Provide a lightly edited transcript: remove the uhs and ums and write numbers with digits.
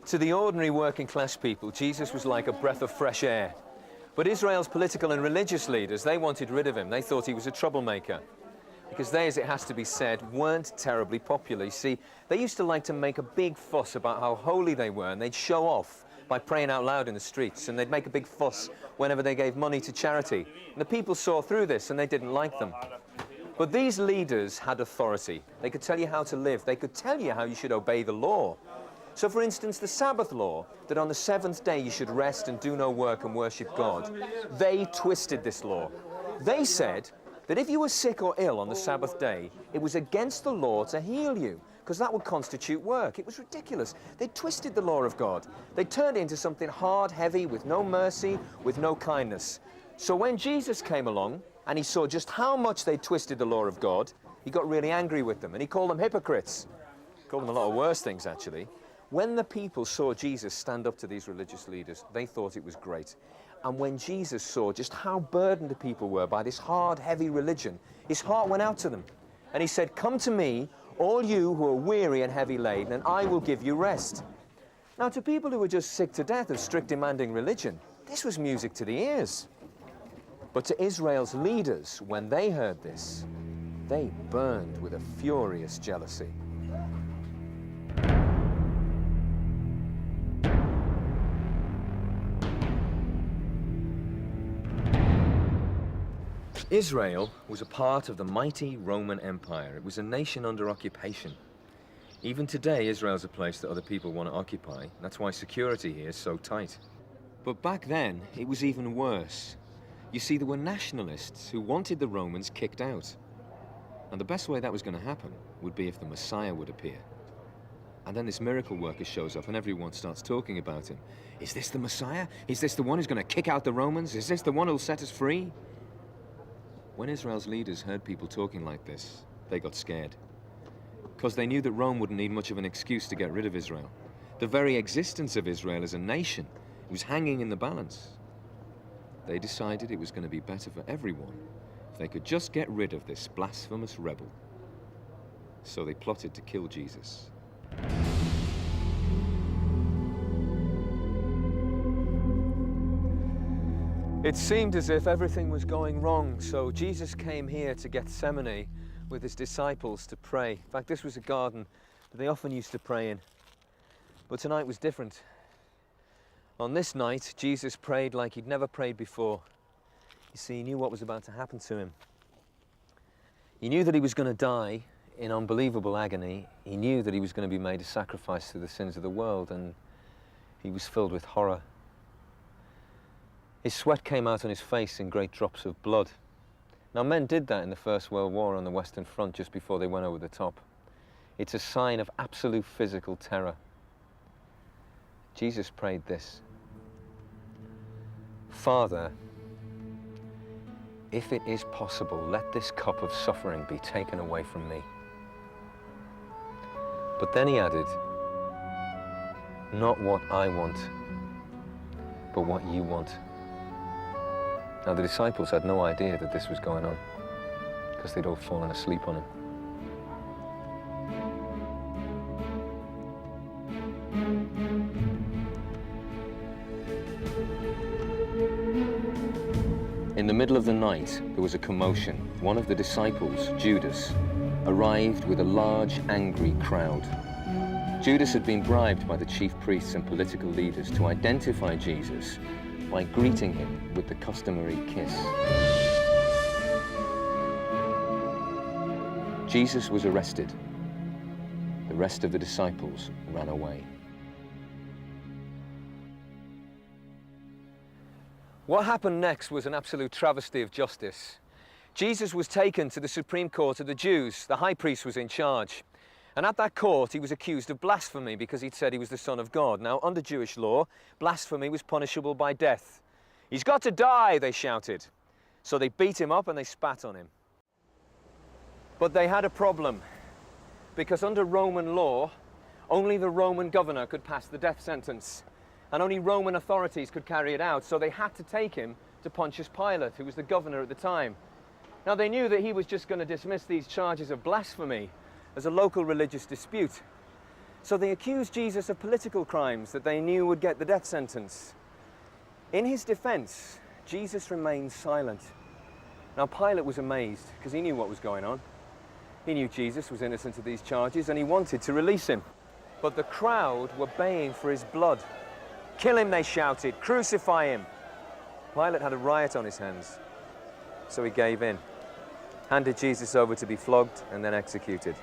To the ordinary working class people, Jesus was like a breath of fresh air. But Israel's political and religious leaders, they wanted rid of him. They thought he was a troublemaker. Because they, as it has to be said, weren't terribly popular. You see, they used to like to make a big fuss about how holy they were, and they'd show off by praying out loud in the streets, and they'd make a big fuss whenever they gave money to charity. And the people saw through this, and they didn't like them. But these leaders had authority. They could tell you how to live. They could tell you how you should obey the law. So, for instance, the Sabbath law, that on the seventh day you should rest and do no work and worship God, they twisted this law. They said that if you were sick or ill on the Sabbath day, it was against the law to heal you, because that would constitute work. It was ridiculous. They twisted the law of God. They turned it into something hard, heavy, with no mercy, with no kindness. So when Jesus came along, and he saw just how much they twisted the law of God, he got really angry with them, and he called them hypocrites. He called them a lot of worse things, actually. When the people saw Jesus stand up to these religious leaders, they thought it was great. And when Jesus saw just how burdened the people were by this hard, heavy religion, his heart went out to them. And he said, "Come to me, all you who are weary and heavy laden, and I will give you rest." Now, to people who were just sick to death of strict demanding religion, this was music to the ears. But to Israel's leaders, when they heard this, they burned with a furious jealousy. Israel was a part of the mighty Roman Empire. It was a nation under occupation. Even today, Israel's a place that other people want to occupy. That's why security here is so tight. But back then, it was even worse. You see, there were nationalists who wanted the Romans kicked out. And the best way that was going to happen would be if the Messiah would appear. And then this miracle worker shows up and everyone starts talking about him. Is this the Messiah? Is this the one who's going to kick out the Romans? Is this the one who'll set us free? When Israel's leaders heard people talking like this, they got scared. Because they knew that Rome wouldn't need much of an excuse to get rid of Israel. The very existence of Israel as a nation was hanging in the balance. They decided it was going to be better for everyone if they could just get rid of this blasphemous rebel. So they plotted to kill Jesus. It seemed as if everything was going wrong, so Jesus came here to Gethsemane with his disciples to pray. In fact, this was a garden that they often used to pray in. But tonight was different. On this night, Jesus prayed like he'd never prayed before. You see, he knew what was about to happen to him. He knew that he was going to die in unbelievable agony. He knew that he was going to be made a sacrifice to the sins of the world, and he was filled with horror. His sweat came out on his face in great drops of blood. Now, men did that in the First World War on the Western Front just before they went over the top. It's a sign of absolute physical terror. Jesus prayed this: "Father, if it is possible, let this cup of suffering be taken away from me." But then he added, "Not what I want, but what you want." Now, the disciples had no idea that this was going on, because they'd all fallen asleep on him. In the middle of the night, there was a commotion. One of the disciples, Judas, arrived with a large, angry crowd. Judas had been bribed by the chief priests and political leaders to identify Jesus by greeting him with the customary kiss. Jesus was arrested. The rest of the disciples ran away. What happened next was an absolute travesty of justice. Jesus was taken to the Supreme Court of the Jews. The high priest was in charge. And at that court, he was accused of blasphemy because he'd said he was the Son of God. Now, under Jewish law, blasphemy was punishable by death. "He's got to die," they shouted. So they beat him up and they spat on him. But they had a problem, because under Roman law, only the Roman governor could pass the death sentence, and only Roman authorities could carry it out. So they had to take him to Pontius Pilate, who was the governor at the time. Now, they knew that he was just going to dismiss these charges of blasphemy as a local religious dispute. So they accused Jesus of political crimes that they knew would get the death sentence. In his defense, Jesus remained silent. Now Pilate was amazed because he knew what was going on. He knew Jesus was innocent of these charges and he wanted to release him. But the crowd were baying for his blood. "Kill him," they shouted. "Crucify him." Pilate had a riot on his hands, so he gave in, handed Jesus over to be flogged and then executed.